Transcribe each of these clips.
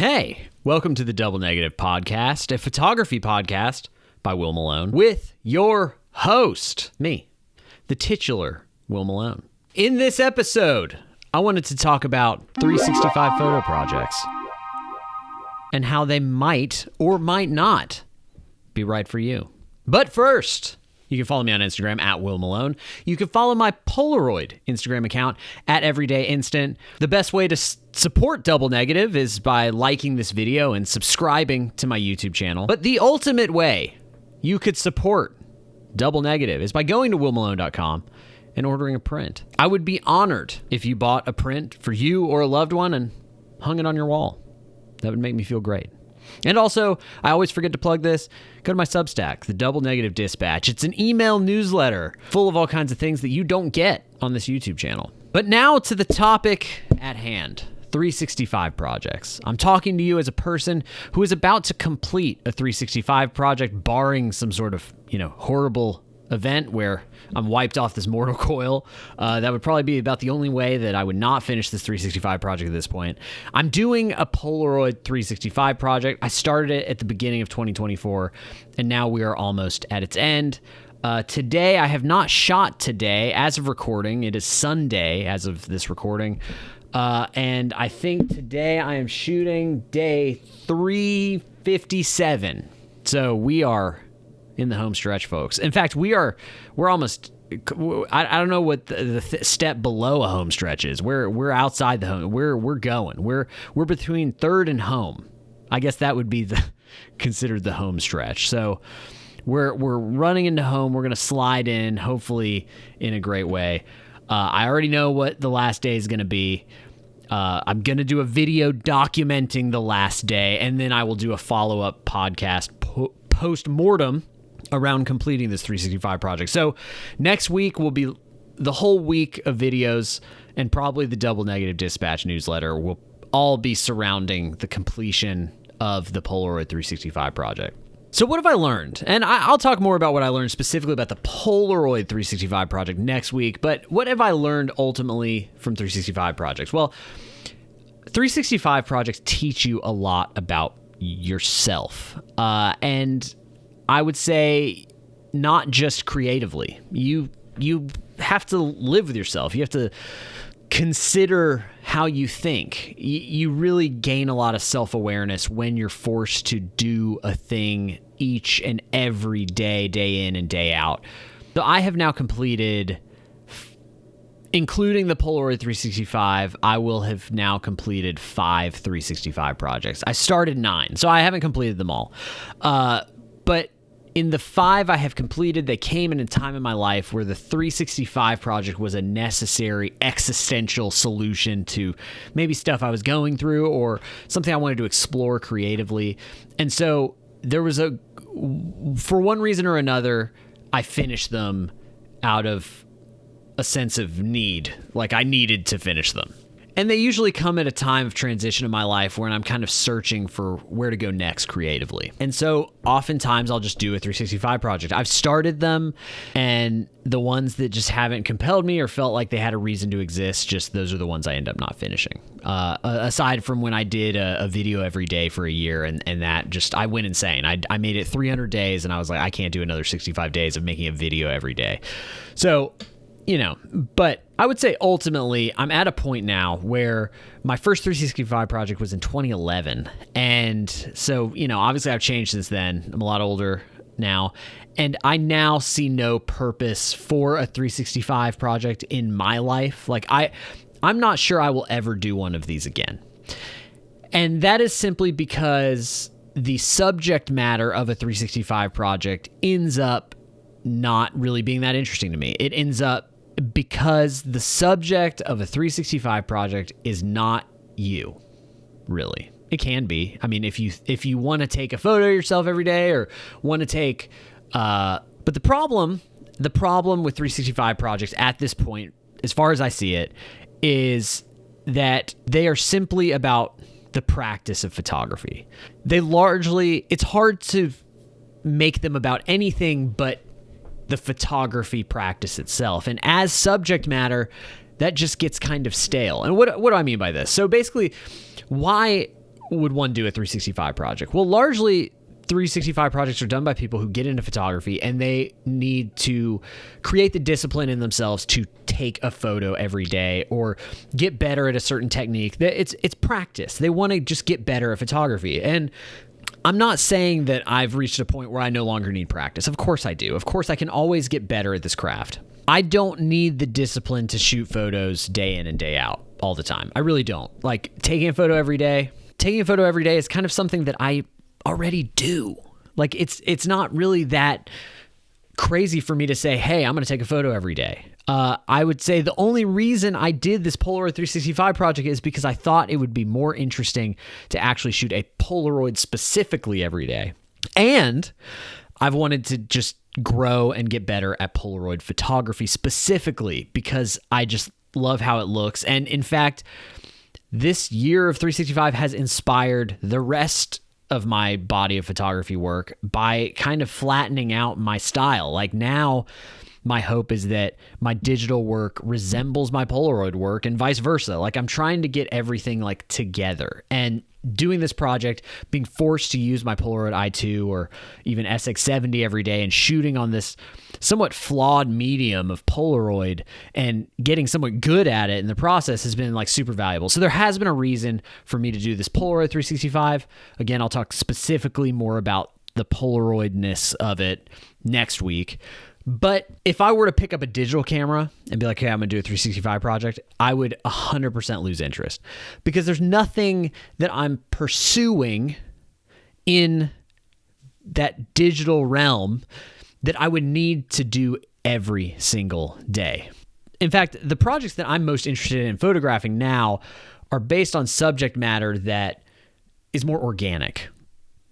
Hey, welcome to the Double Negative Podcast, a photography podcast by Will Malone with your host, me, the titular Will Malone. In this episode, I wanted to talk about 365 photo projects and how they might or might not be right for you. But first, you can follow me on Instagram at Will Malone. You can follow my Polaroid Instagram account at Everyday Instant. The best way to support Double Negative is by liking this video and subscribing to my YouTube channel. But the ultimate way you could support Double Negative is by going to willmalone.com and ordering a print. I would be honored if you bought a print for you or a loved one and hung it on your wall. That would make me feel great. And also, I always forget to plug this. Go to my Substack, the Double Negative Dispatch. It's an email newsletter full of all kinds of things that you don't get on this YouTube channel. But now to the topic at hand, 365 projects. I'm talking to you as a person who is about to complete a 365 project, barring some sort of, horrible event where I'm wiped off this mortal coil. That would probably be about the only way that I would not finish this 365 project at this point. I'm doing a Polaroid 365 project. I started it at the beginning of 2024, and now we are almost at its end. Today, I have not shot today as of recording. It is Sunday as of this recording. And I think today I am shooting day 357. So we are in the home stretch, folks. In fact, we're almost, I don't know what the step below a home stretch is. We're outside the home. We're going. We're between third and home. I guess that would be considered the home stretch. So we're running into home. We're going to slide in, hopefully in a great way. I already know what the last day is going to be. I'm going to do a video documenting the last day, and then I will do a follow-up podcast post-mortem around completing this 365 project. So next week will be the whole week of videos, and probably the Double Negative Dispatch newsletter will all be surrounding the completion of the Polaroid 365 project. So what have I learned? And I'll talk more about what I learned specifically about the Polaroid 365 project next week, but what have I learned ultimately from 365 projects? Well, 365 projects teach you a lot about yourself, and I would say not just creatively. You have to live with yourself. You have to consider how you think. You really gain a lot of self-awareness when you're forced to do a thing each and every day, day in and day out. So I have now completed, including the Polaroid 365, I will have now completed 5 365 projects. I started 9, so I haven't completed them all. But in the 5 I have completed, they came in a time in my life where the 365 project was a necessary existential solution to maybe stuff I was going through or something I wanted to explore creatively. And so there was for one reason or another, I finished them out of a sense of need. Like I needed to finish them. And they usually come at a time of transition in my life when I'm kind of searching for where to go next creatively. And so oftentimes I'll just do a 365 project. I've started them, and the ones that just haven't compelled me or felt like they had a reason to exist, just those are the ones I end up not finishing. Aside from when I did a video every day for a year, and that just, I went insane. I made it 300 days, and I was like, I can't do another 65 days of making a video every day. So, but I would say ultimately I'm at a point now where my first 365 project was in 2011. And so, obviously I've changed since then. I'm a lot older now, and I now see no purpose for a 365 project in my life. Like I'm not sure I will ever do one of these again. And that is simply because the subject matter of a 365 project ends up not really being that interesting to me. It ends up because the subject of a 365 project is not you, really. It can be. I mean, if you want to take a photo of yourself every day or want to take, but the problem with 365 projects at this point, as far as I see it, is that they are simply about the practice of photography. It's hard to make them about anything but the photography practice itself. And as subject matter, that just gets kind of stale. And what do I mean by this? So basically, why would one do a 365 project? Well, largely 365 projects are done by people who get into photography and they need to create the discipline in themselves to take a photo every day or get better at a certain technique. It's practice. They want to just get better at photography. And I'm not saying that I've reached a point where I no longer need practice. Of course I do. Of course I can always get better at this craft. I don't need the discipline to shoot photos day in and day out all the time. I really don't. Like taking a photo every day is kind of something that I already do. Like it's not really that crazy for me to say, hey, I'm going to take a photo every day. I would say the only reason I did this Polaroid 365 project is because I thought it would be more interesting to actually shoot a Polaroid specifically every day. And I've wanted to just grow and get better at Polaroid photography specifically because I just love how it looks. And in fact, this year of 365 has inspired the rest of my body of photography work by kind of flattening out my style. Like now, my hope is that my digital work resembles my Polaroid work and vice versa. Like I'm trying to get everything like together. And doing this project, being forced to use my Polaroid i2 or even SX70 every day and shooting on this somewhat flawed medium of Polaroid and getting somewhat good at it in the process has been like super valuable. So there has been a reason for me to do this Polaroid 365. Again, I'll talk specifically more about the Polaroidness of it next week. But if I were to pick up a digital camera and be like, hey, I'm going to do a 365 project, I would 100% lose interest because there's nothing that I'm pursuing in that digital realm that I would need to do every single day. In fact, the projects that I'm most interested in photographing now are based on subject matter that is more organic,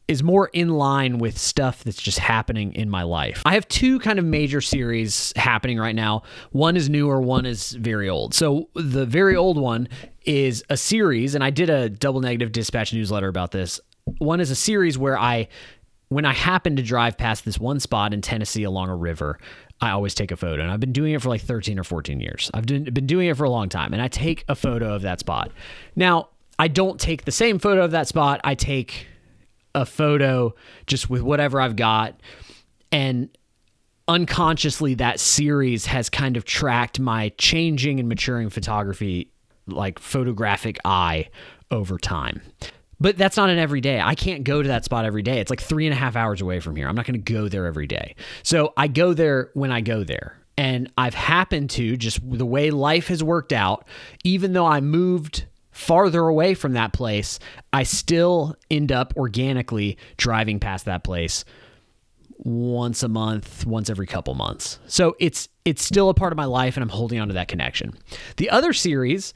is more in line with stuff that's just happening in my life. I have two kind of major series happening right now. One is newer, one is very old. So the very old one is a series, and I did a Double Negative Dispatch newsletter about this. One is a series where when I happen to drive past this one spot in Tennessee along a river, I always take a photo. And I've been doing it for like 13 or 14 years. I've been doing it for a long time, and I take a photo of that spot. Now, I don't take the same photo of that spot. I take a photo just with whatever I've got, and unconsciously that series has kind of tracked my changing and maturing photography, like photographic eye over time. But that's not an everyday. I can't go to that spot every day. It's like 3.5 hours away from here. I'm not going to go there every day. So I go there when I go there. And I've happened to, just the way life has worked out, even though I moved farther away from that place, I still end up organically driving past that place once a month, once every couple months. So it's still a part of my life, and I'm holding on to that connection. The other series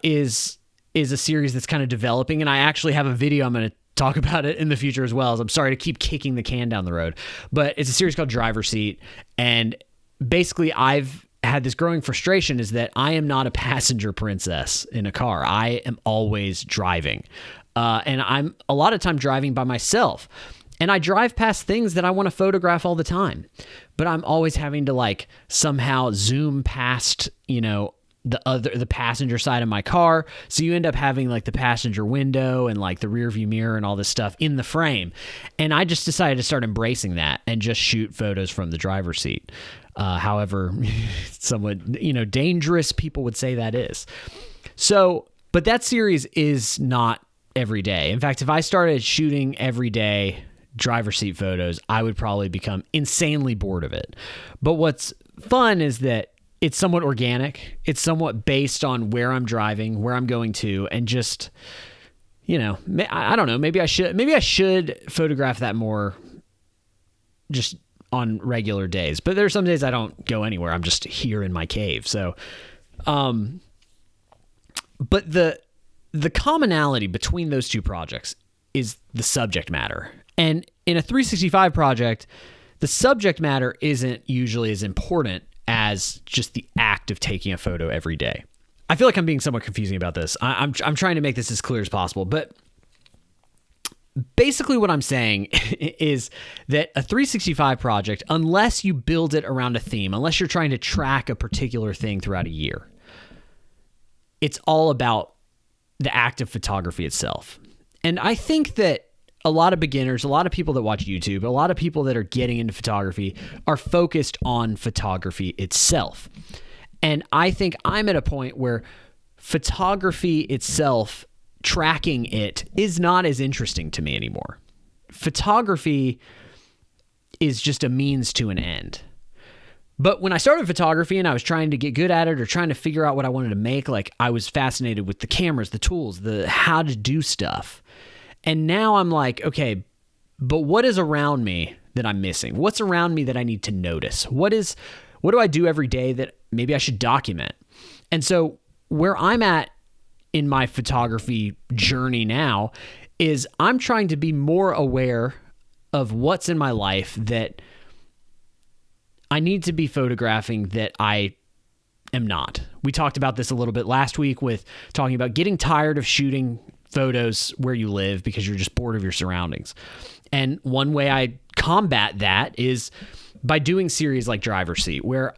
is a series that's kind of developing, and I actually have a video I'm going to talk about it in the future as well. As I'm sorry to keep kicking the can down the road, but it's a series called Driver's Seat, and basically I've had this growing frustration is that I am not a passenger princess in a car. I am always driving. And I'm a lot of time driving by myself. And I drive past things that I want to photograph all the time. But I'm always having to like somehow zoom past, the passenger side of my car. So you end up having like the passenger window and like the rear view mirror and all this stuff in the frame. And I just decided to start embracing that and just shoot photos from the driver's seat. However, somewhat, dangerous people would say that is. So, but that series is not every day. In fact, if I started shooting every day driver's seat photos, I would probably become insanely bored of it. But what's fun is that it's somewhat organic. It's somewhat based on where I'm driving, where I'm going to, and just, I don't know, maybe I should photograph that more just on regular days. But there's some days I don't go anywhere. I'm just here in my cave. So, but the commonality between those two projects is the subject matter. And in a 365 project, the subject matter isn't usually as important as just the act of taking a photo every day. I feel like I'm being somewhat confusing about this. I'm trying to make this as clear as possible, but basically what I'm saying is that a 365 project, unless you build it around a theme, unless you're trying to track a particular thing throughout a year, it's all about the act of photography itself. And I think that a lot of beginners, a lot of people that watch YouTube, a lot of people that are getting into photography are focused on photography itself. And I think I'm at a point where photography itself, tracking it, is not as interesting to me anymore. Photography is just a means to an end. But when I started photography and I was trying to get good at it or trying to figure out what I wanted to make, like I was fascinated with the cameras, the tools, the how to do stuff. And now I'm like, okay, but what is around me that I'm missing? What's around me that I need to notice? What do I do every day that maybe I should document? And so where I'm at in my photography journey now is I'm trying to be more aware of what's in my life that I need to be photographing that I am not. We talked about this a little bit last week with talking about getting tired of shooting photos where you live because you're just bored of your surroundings. And one way I combat that is by doing series like Driver's Seat, where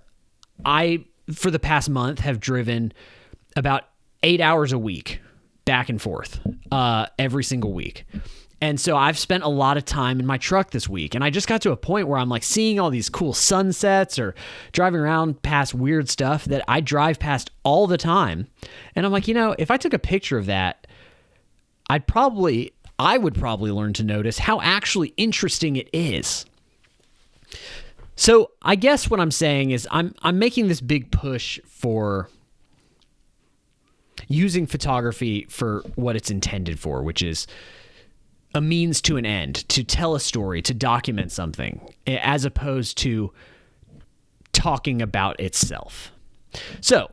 I, for the past month, have driven about 8 hours a week back and forth every single week. And so I've spent a lot of time in my truck this week, and I just got to a point where I'm like seeing all these cool sunsets or driving around past weird stuff that I drive past all the time. And I'm like, if I took a picture of that, I would probably learn to notice how actually interesting it is. So I guess what I'm saying is I'm making this big push for using photography for what it's intended for, which is a means to an end, to tell a story, to document something, as opposed to talking about itself. So,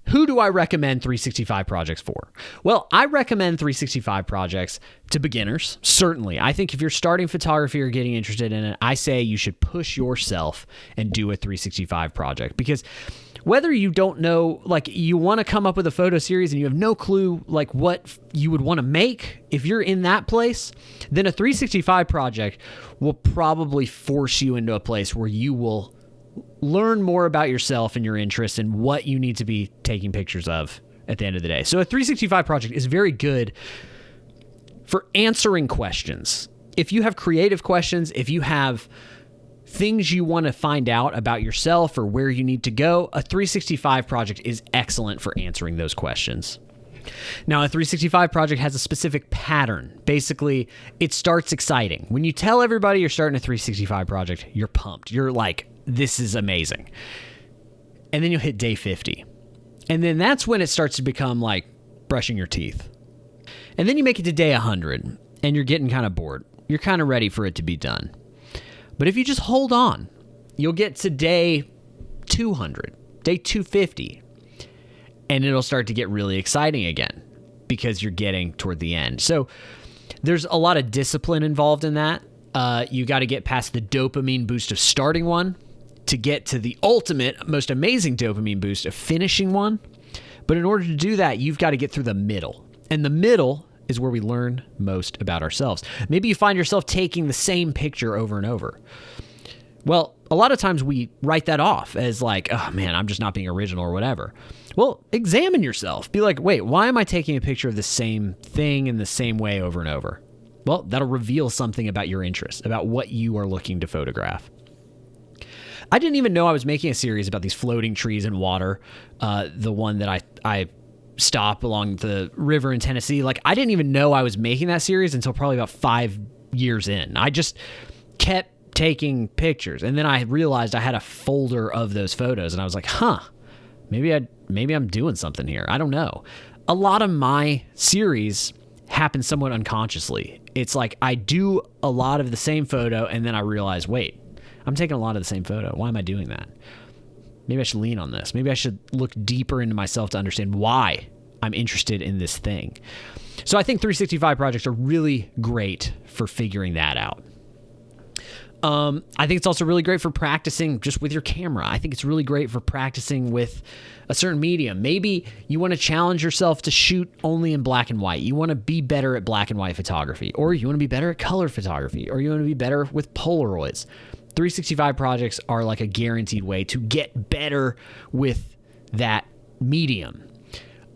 who do I recommend 365 projects for? Well, I recommend 365 projects to beginners, certainly. I think if you're starting photography or getting interested in it, I say you should push yourself and do a 365 project, because whether you don't know, like you want to come up with a photo series and you have no clue like what you would want to make, if you're in that place, then a 365 project will probably force you into a place where you will learn more about yourself and your interests and what you need to be taking pictures of at the end of the day. So a 365 project is very good for answering questions. If you have creative questions, if you have things you want to find out about yourself or where you need to go, a 365 project is excellent for answering those questions. Now, a 365 project has a specific pattern. Basically, it starts exciting. When you tell everybody you're starting a 365 project, you're pumped. You're like, this is amazing. And then you'll hit day 50. And then that's when it starts to become like brushing your teeth. And then you make it to day 100 and you're getting kind of bored. You're kind of ready for it to be done. But if you just hold on, you'll get to day 200, day 250, and it'll start to get really exciting again because you're getting toward the end. So there's a lot of discipline involved in that. You got to get past the dopamine boost of starting one to get to the ultimate, most amazing dopamine boost of finishing one. But in order to do that, you've got to get through the middle. And the middle is where we learn most about ourselves. Maybe you find yourself taking the same picture over and over. Well, a lot of times we write that off as like, oh man, I'm just not being original or whatever. Well, examine yourself. Be like, wait, why am I taking a picture of the same thing in the same way over and over? Well, that'll reveal something about your interest, about what you are looking to photograph. I didn't even know I was making a series about these floating trees in water. The one that I stop along the river in Tennessee. Like, I didn't even know I was making that series until probably about 5 years in. I just kept taking pictures. And then I realized I had a folder of those photos and I was like, maybe I'm doing something here. I don't know. A lot of my series happen somewhat unconsciously. It's like I do a lot of the same photo and then I realize, wait, I'm taking a lot of the same photo. Why am I doing that? Maybe I should lean on this. Maybe I should look deeper into myself to understand why I'm interested in this thing. So I think 365 projects are really great for figuring that out. I think it's also really great for practicing just with your camera. I think it's really great for practicing with a certain medium. Maybe you want to challenge yourself to shoot only in black and white. You want to be better at black and white photography, or you want to be better at color photography, or you want to be better with Polaroids. 365 projects are like a guaranteed way to get better with that medium.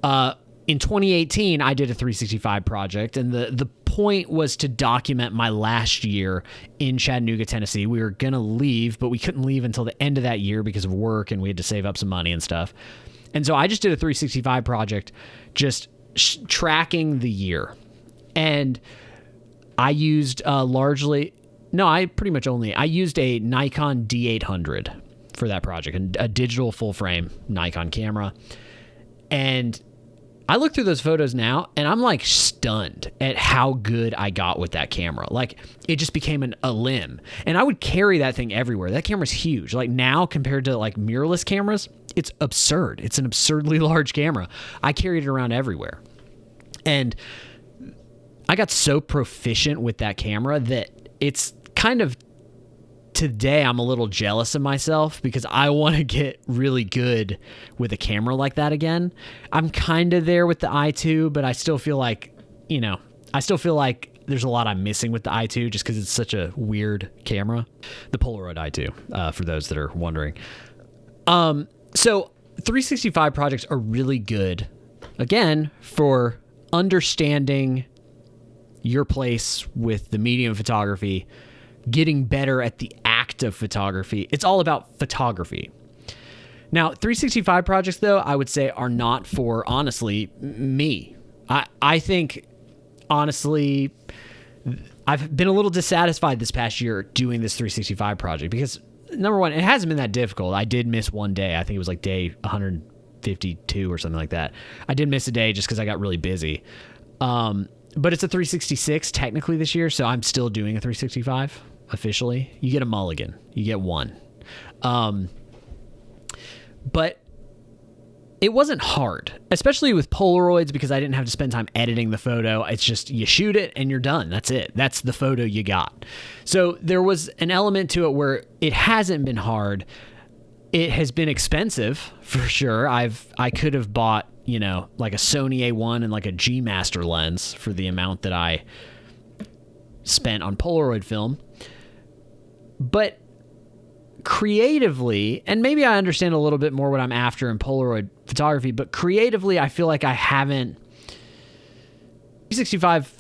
In 2018, I did a 365 project, and the point was to document my last year in Chattanooga, Tennessee. We were going to leave, but we couldn't leave until the end of that year because of work, and we had to save up some money and stuff. And so I just did a 365 project, just tracking the year. And I used I used a Nikon D800 for that project, a digital full frame Nikon camera. And I look through those photos now and I'm like stunned at how good I got with that camera. Like it just became a limb, and I would carry that thing everywhere. That camera's huge. Like now compared to like mirrorless cameras, it's absurd. It's an absurdly large camera. I carried it around everywhere. And I got so proficient with that camera that it's kind of, today I'm a little jealous of myself because I want to get really good with a camera like that again. I'm kind of there with the i2, but I still feel like, there's a lot I'm missing with the i2 just because it's such a weird camera. The Polaroid i2, for those that are wondering. So 365 projects are really good, again, for understanding your place with the medium of photography, getting better at the act of photography. It's all about photography. Now, 365 projects, though, I would say are not for, honestly, me. I think, honestly, I've been a little dissatisfied this past year doing this 365 project because, number one, it hasn't been that difficult. I did miss one day. I think it was like day 152 or something like that. I did miss a day just because I got really busy. But it's a 366 technically this year, so I'm still doing a 365 officially. You get a mulligan. You get one. But it wasn't hard, especially with Polaroids, because I didn't have to spend time editing the photo. It's just you shoot it and you're done. That's it. That's the photo you got. So there was an element to it where it hasn't been hard. It has been expensive for sure. I could have bought, like a Sony A1 and like a G Master lens for the amount that I spent on Polaroid film. But creatively, and maybe I understand a little bit more what I'm after in Polaroid photography, but creatively, I feel like I haven't. 365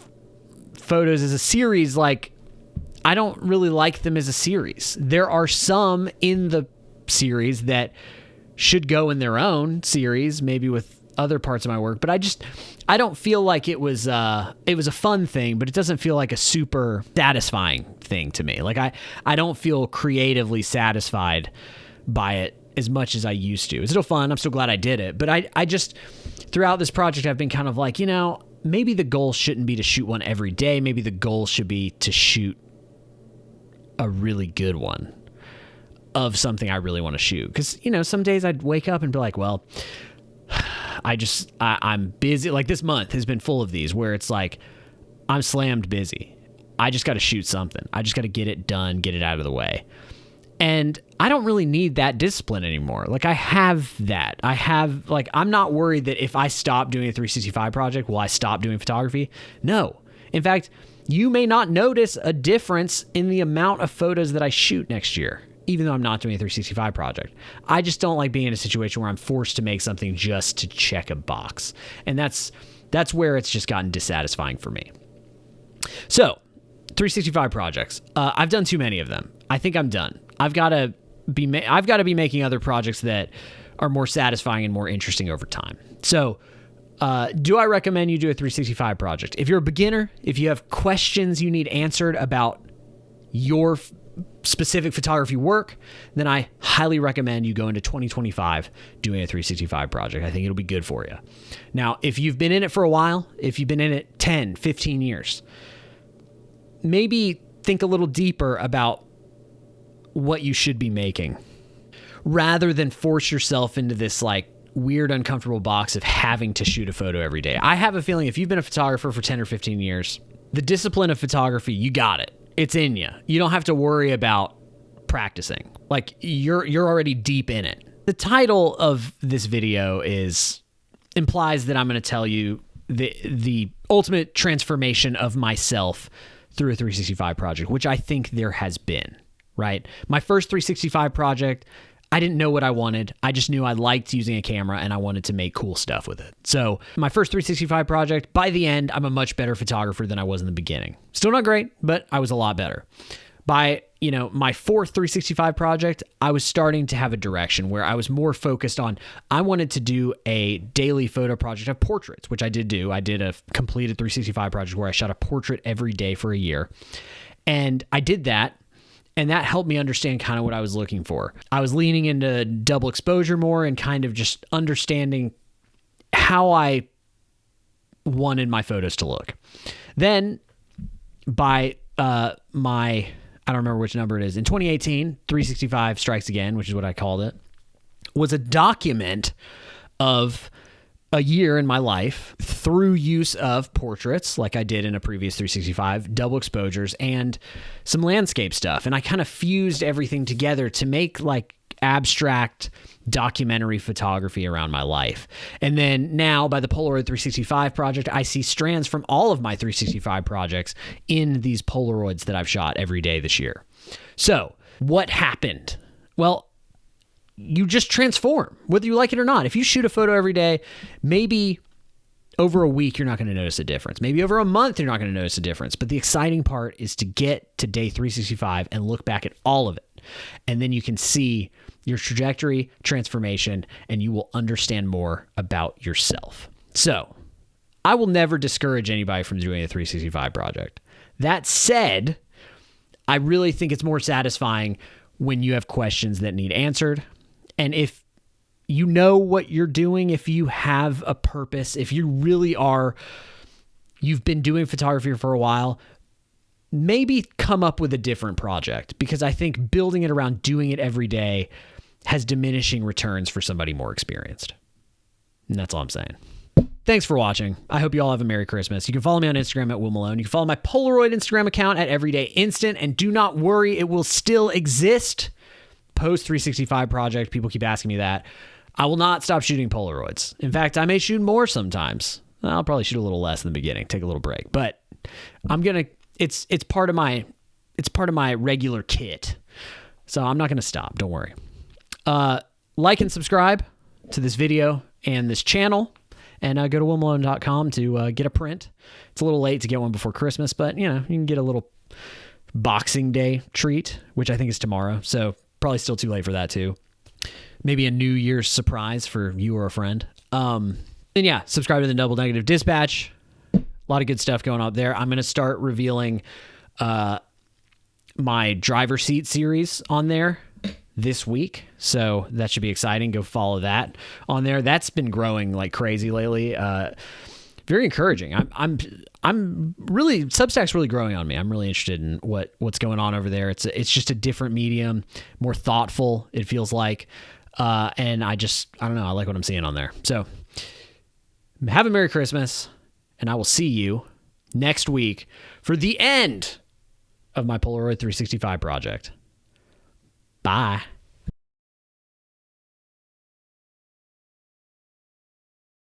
photos as a series, like, I don't really like them as a series. There are some in the series that should go in their own series, maybe with other parts of my work, but I don't feel like it was a fun thing, but it doesn't feel like a super satisfying thing to me. Like I don't feel creatively satisfied by it as much as I used to. It's still fun. I'm still glad I did it, but I just, throughout this project, I've been kind of like, maybe the goal shouldn't be to shoot one every day. Maybe the goal should be to shoot a really good one of something I really want to shoot. Because, some days I'd wake up and be like, well, I'm busy. Like this month has been full of these where it's like, I'm slammed busy. I just got to shoot something. I just got to get it done, get it out of the way. And I don't really need that discipline anymore. Like I have that. I'm not worried that if I stop doing a 365 project, will I stop doing photography? No. In fact, you may not notice a difference in the amount of photos that I shoot next year, even though I'm not doing a 365 project. I just don't like being in a situation where I'm forced to make something just to check a box. And that's where it's just gotten dissatisfying for me. So, 365 projects. I've done too many of them. I think I'm done. I've got to be making other projects that are more satisfying and more interesting over time. So, do I recommend you do a 365 project? If you're a beginner, if you have questions you need answered about your specific photography work, then I highly recommend you go into 2025 doing a 365 project. I think it'll be good for you. Now, if you've been in it for a while, if you've been in it 10, 15 years, maybe think a little deeper about what you should be making rather than force yourself into this like weird, uncomfortable box of having to shoot a photo every day. I have a feeling if you've been a photographer for 10 or 15 years, the discipline of photography, you got it. It's in you. You don't have to worry about practicing. Like you're already deep in it. The title of this video implies that I'm going to tell you the ultimate transformation of myself through a 365 project, which I think there has been, right? My first 365 project, I didn't know what I wanted. I just knew I liked using a camera and I wanted to make cool stuff with it. So my first 365 project, by the end, I'm a much better photographer than I was in the beginning. Still not great, but I was a lot better. By, my fourth 365 project, I was starting to have a direction where I was more focused on, I wanted to do a daily photo project of portraits, which I did do. I did a completed 365 project where I shot a portrait every day for a year. And I did that. And that helped me understand kind of what I was looking for. I was leaning into double exposure more and kind of just understanding how I wanted my photos to look. Then by I don't remember which number it is, in 2018, 365 Strikes Again, which is what I called it, was a document of a year in my life through use of portraits, like I did in a previous 365, double exposures, and some landscape stuff. And I kind of fused everything together to make like abstract documentary photography around my life. And then now by the Polaroid 365 project, I see strands from all of my 365 projects in these Polaroids that I've shot every day this year. So what happened? Well, you just transform, whether you like it or not. If you shoot a photo every day, maybe over a week, you're not going to notice a difference. Maybe over a month, you're not going to notice a difference. But the exciting part is to get to day 365 and look back at all of it. And then you can see your trajectory, transformation, and you will understand more about yourself. So I will never discourage anybody from doing a 365 project. That said, I really think it's more satisfying when you have questions that need answered. And if you know what you're doing, if you have a purpose, if you really you've been doing photography for a while, maybe come up with a different project, because I think building it around doing it every day has diminishing returns for somebody more experienced. And that's all I'm saying. Thanks for watching. I hope you all have a Merry Christmas. You can follow me on Instagram at Will Malone. You can follow my Polaroid Instagram account at Everyday Instant. And do not worry, it will still exist post 365 project. People keep asking me that. I will not stop shooting Polaroids. In fact, I may shoot more sometimes. I'll probably shoot a little less in the beginning, take a little break, but it's part of my regular kit. So I'm not going to stop. Don't worry. Like and subscribe to this video and this channel, and go to willmalone.com to get a print. It's a little late to get one before Christmas, but you can get a little Boxing Day treat, which I think is tomorrow. So probably still too late for that too. Maybe a New Year's surprise for you or a friend. And yeah, subscribe to the Double Negative Dispatch. A lot of good stuff going on there. I'm going to start revealing my driver seat series on there this week. So that should be exciting. Go follow that on there. That's been growing like crazy lately. Very encouraging. I'm really, Substack's really growing on me. I'm really interested in what's going on over there. It's just a different medium, more thoughtful, it feels like. And I don't know. I like what I'm seeing on there. So have a Merry Christmas, and I will see you next week for the end of my Polaroid 365 project. Bye.